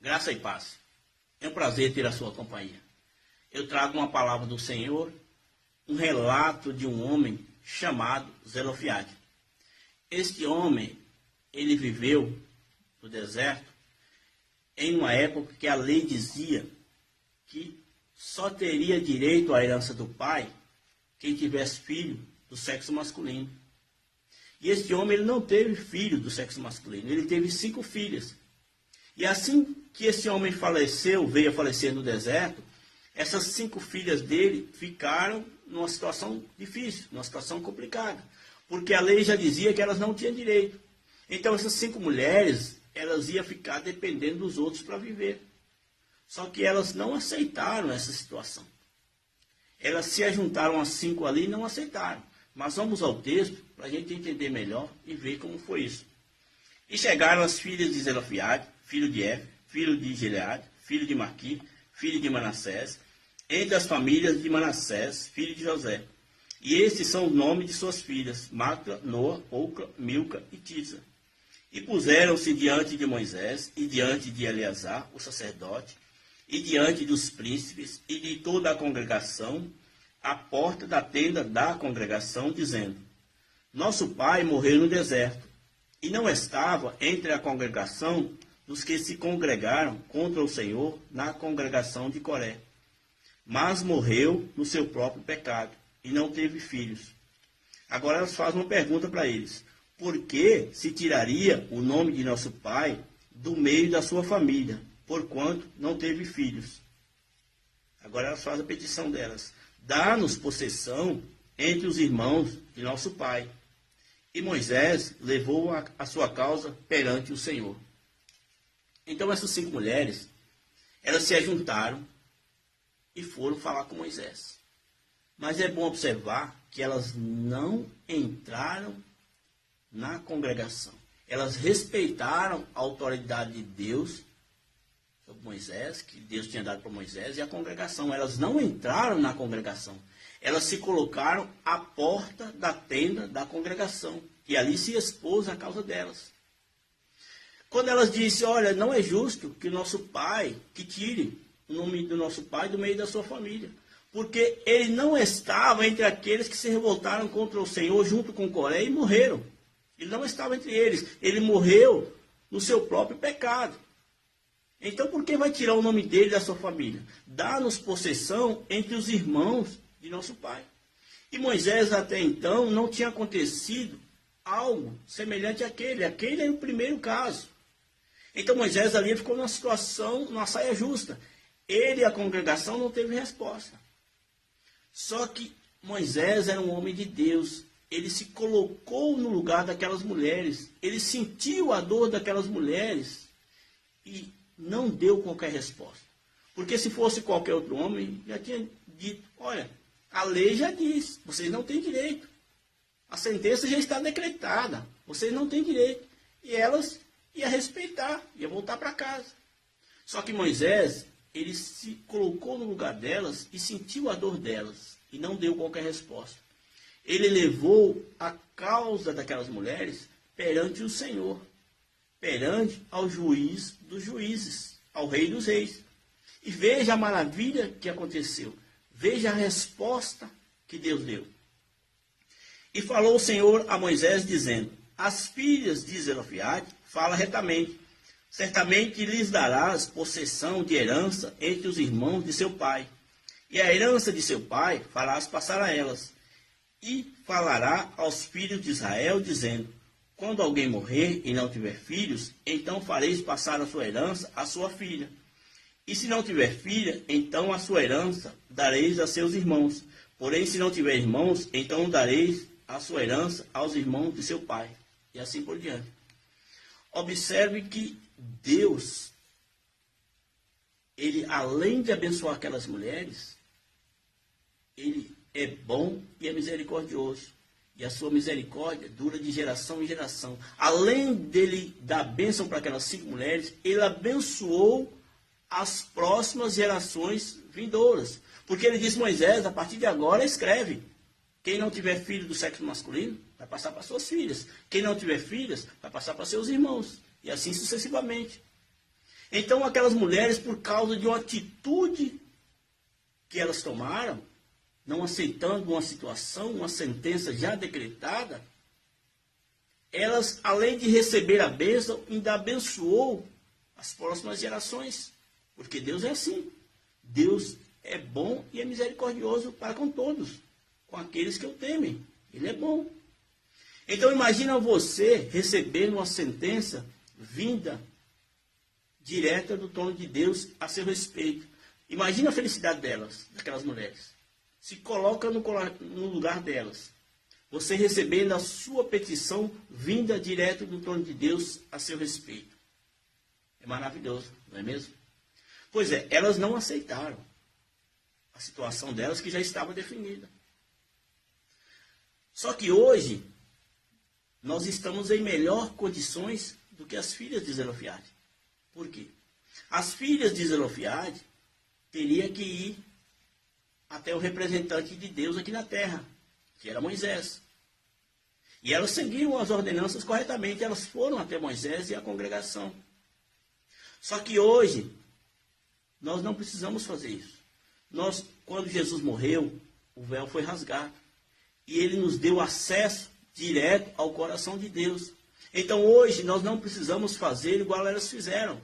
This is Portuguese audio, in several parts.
Graça e paz. É um prazer ter a sua companhia. Eu trago uma palavra do Senhor, um relato de um homem chamado Zelofiade. Este homem, ele viveu no deserto em uma época que a lei dizia que só teria direito à herança do pai quem tivesse filho do sexo masculino. E este homem, ele não teve filho do sexo masculino, ele teve 5 filhas. E assim que esse homem faleceu, veio a falecer no deserto, essas 5 filhas dele ficaram numa situação difícil, numa situação complicada, porque a lei já dizia que elas não tinham direito. Então essas 5 mulheres, elas iam ficar dependendo dos outros para viver. Só que elas não aceitaram essa situação. Elas se ajuntaram as 5 ali e não aceitaram. Mas vamos ao texto para a gente entender melhor e ver como foi isso. E chegaram as filhas de Zelofiade, filho de Éfer, filho de Gileade, filho de Maqui, filho de Manassés, entre as famílias de Manassés, filho de José. E estes são os nomes de suas filhas, Macla, Noa, Ocla, Milca e Tisa. E puseram-se diante de Moisés e diante de Eleazar, o sacerdote, e diante dos príncipes e de toda a congregação, à porta da tenda da congregação, dizendo: Nosso pai morreu no deserto, e não estava entre a congregação dos que se congregaram contra o Senhor na congregação de Coré, mas morreu no seu próprio pecado, e não teve filhos. Agora elas fazem uma pergunta para eles: por que se tiraria o nome de nosso pai do meio da sua família, porquanto não teve filhos? Agora elas fazem a petição delas: dá-nos possessão entre os irmãos de nosso pai. E Moisés levou a sua causa perante o Senhor. Então essas 5 mulheres, elas se ajuntaram e foram falar com Moisés. Mas é bom observar que elas não entraram na congregação. Elas respeitaram a autoridade de Deus sobre Moisés, que Deus tinha dado para Moisés, e a congregação. Elas não entraram na congregação. Elas se colocaram à porta da tenda da congregação. E ali se expôs a causa delas. Quando elas disseram: olha, não é justo que o nosso pai, que tire o nome do nosso pai do meio da sua família. Porque ele não estava entre aqueles que se revoltaram contra o Senhor junto com Coré e morreram. Ele não estava entre eles. Ele morreu no seu próprio pecado. Então por que vai tirar o nome dele da sua família? Dá-nos possessão entre os irmãos de nosso pai. E Moisés até então não tinha acontecido algo semelhante àquele. Aquele era o primeiro caso. Então Moisés ali ficou numa situação, numa saia justa. Ele e a congregação não teve resposta. Só que Moisés era um homem de Deus. Ele se colocou no lugar daquelas mulheres. Ele sentiu a dor daquelas mulheres e não deu qualquer resposta. Porque se fosse qualquer outro homem, já tinha dito: olha, a lei já diz, vocês não têm direito. A sentença já está decretada, vocês não têm direito. E elas iam respeitar, iam voltar para casa. Só que Moisés, ele se colocou no lugar delas e sentiu a dor delas. E não deu qualquer resposta. Ele levou a causa daquelas mulheres perante o Senhor. Perante ao juiz dos juízes, ao rei dos reis. E veja a maravilha que aconteceu. Veja a resposta que Deus deu. E falou o Senhor a Moisés, dizendo: as filhas de Zelofiade, fala retamente. Certamente lhes darás possessão de herança entre os irmãos de seu pai. E a herança de seu pai farás passar a elas. E falará aos filhos de Israel, dizendo: quando alguém morrer e não tiver filhos, então fareis passar a sua herança à sua filha. E se não tiver filha, então a sua herança dareis a seus irmãos. Porém, se não tiver irmãos, então dareis a sua herança aos irmãos de seu pai. E assim por diante. Observe que Deus, ele, além de abençoar aquelas mulheres, ele é bom e é misericordioso. E a sua misericórdia dura de geração em geração. Além dele dar bênção para aquelas 5 mulheres, ele abençoou as próximas gerações vindouras. Porque ele disse: Moisés, a partir de agora escreve: quem não tiver filho do sexo masculino, vai passar para suas filhas. Quem não tiver filhas, vai passar para seus irmãos. E assim sucessivamente. Então aquelas mulheres, por causa de uma atitude que elas tomaram, não aceitando uma situação, uma sentença já decretada, elas, além de receber a bênção, ainda abençoou as próximas gerações. Porque Deus é assim. Deus é bom e é misericordioso para com todos, com aqueles que o temem. Ele é bom. Então imagina você recebendo uma sentença vinda direta do trono de Deus a seu respeito. Imagina a felicidade delas, daquelas mulheres. Se coloca no lugar delas. Você recebendo a sua petição vinda direto do trono de Deus a seu respeito. É maravilhoso, não é mesmo? Pois é, elas não aceitaram a situação delas que já estava definida. Só que hoje, nós estamos em melhor condições do que as filhas de Zelofeade. Por quê? As filhas de Zelofeade teriam que ir até o representante de Deus aqui na terra, que era Moisés. E elas seguiram as ordenanças corretamente, elas foram até Moisés e a congregação. Só que hoje, nós não precisamos fazer isso. Quando Jesus morreu, o véu foi rasgado. E ele nos deu acesso direto ao coração de Deus. Então hoje nós não precisamos fazer igual elas fizeram.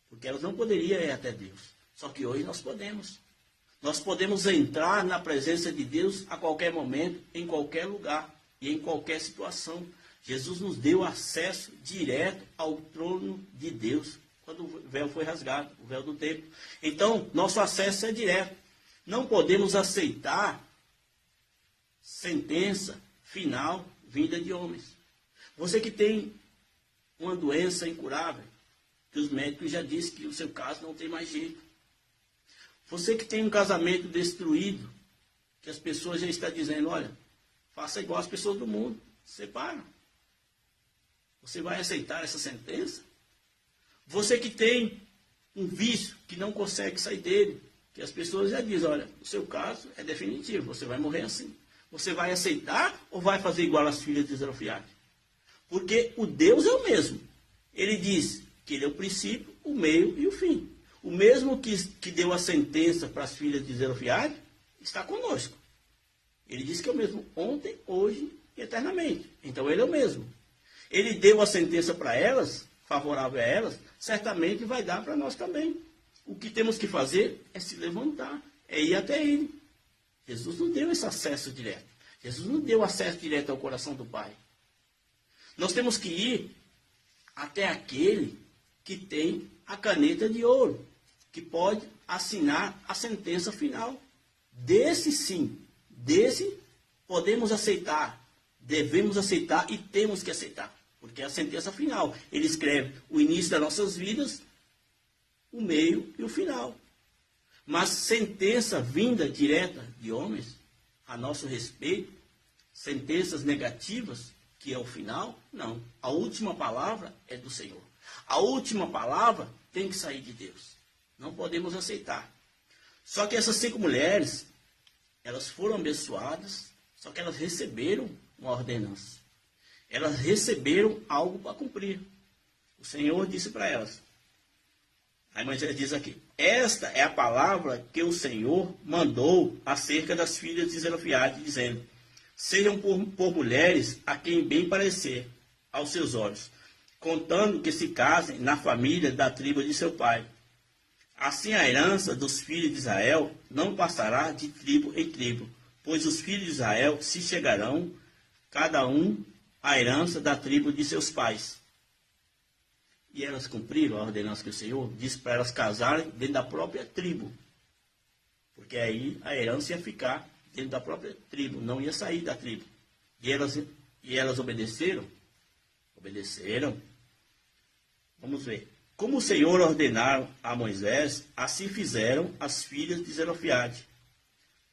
Porque elas não poderiam ir até Deus. Só que hoje nós podemos. Nós podemos entrar na presença de Deus a qualquer momento, em qualquer lugar e em qualquer situação. Jesus nos deu acesso direto ao trono de Deus, quando o véu foi rasgado, o véu do templo. Então, nosso acesso é direto. Não podemos aceitar sentença final vinda de homens. Você que tem uma doença incurável, que os médicos já disseram que o seu caso não tem mais jeito. Você que tem um casamento destruído, que as pessoas já estão dizendo, olha, faça igual as pessoas do mundo, separa. Você vai aceitar essa sentença? Você que tem um vício, que não consegue sair dele, que as pessoas já dizem, olha, o seu caso é definitivo, você vai morrer assim. Você vai aceitar ou vai fazer igual às filhas de Zelofeade? Porque o Deus é o mesmo. Ele diz que ele é o princípio, o meio e o fim. O mesmo que deu a sentença para as filhas de Zelofeade está conosco. Ele diz que é o mesmo ontem, hoje e eternamente. Então ele é o mesmo. Ele deu a sentença para elas, favorável a elas, certamente vai dar para nós também. O que temos que fazer é se levantar, é ir até ele. Jesus não deu esse acesso direto. Jesus não deu acesso direto ao coração do Pai. Nós temos que ir até aquele que tem a caneta de ouro, que pode assinar a sentença final. Desse sim, desse podemos aceitar, devemos aceitar e temos que aceitar. Porque é a sentença final. Ele escreve o início das nossas vidas, o meio e o final. Mas sentença vinda direta de homens a nosso respeito, sentenças negativas, que é o final, não. A última palavra é do Senhor. A última palavra tem que sair de Deus. Não podemos aceitar. Só que essas 5 mulheres, elas foram abençoadas, só que elas receberam uma ordenança. Elas receberam algo para cumprir. O Senhor disse para elas. Aí Moisés diz aqui, esta é a palavra que o Senhor mandou acerca das filhas de Zelofeade, dizendo, sejam por mulheres a quem bem parecer aos seus olhos, contando que se casem na família da tribo de seu pai. Assim a herança dos filhos de Israel não passará de tribo em tribo, pois os filhos de Israel se chegarão, cada um, à herança da tribo de seus pais. E elas cumpriram a ordenança que o Senhor disse para elas casarem dentro da própria tribo. Porque aí a herança ia ficar dentro da própria tribo, não ia sair da tribo. E elas obedeceram? Obedeceram. Vamos ver. Como o Senhor ordenaram a Moisés, assim fizeram as filhas de Zelofeade.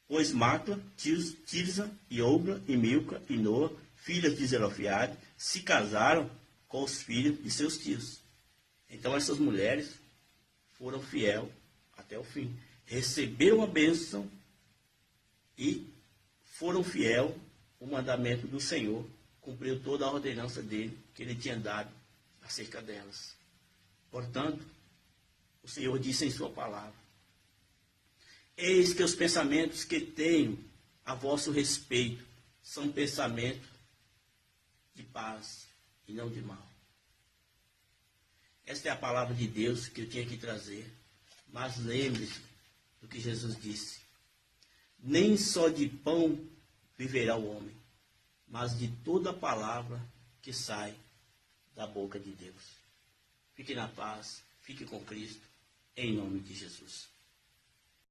Pois Macla, Tirza, e Obla, e Milca, e Noa, filhas de Zelofeade, se casaram com os filhos de seus tios. Então essas mulheres foram fiel até o fim. Receberam a bênção e foram fiel ao mandamento do Senhor. Cumpriu toda a ordenança dele que ele tinha dado acerca delas. Portanto, o Senhor disse em sua palavra: eis que os pensamentos que tenho a vosso respeito são pensamentos de paz e não de mal. Esta é a palavra de Deus que eu tinha que trazer. Mas lembre-se do que Jesus disse: nem só de pão viverá o homem, mas de toda a palavra que sai da boca de Deus. Fique na paz, fique com Cristo, em nome de Jesus.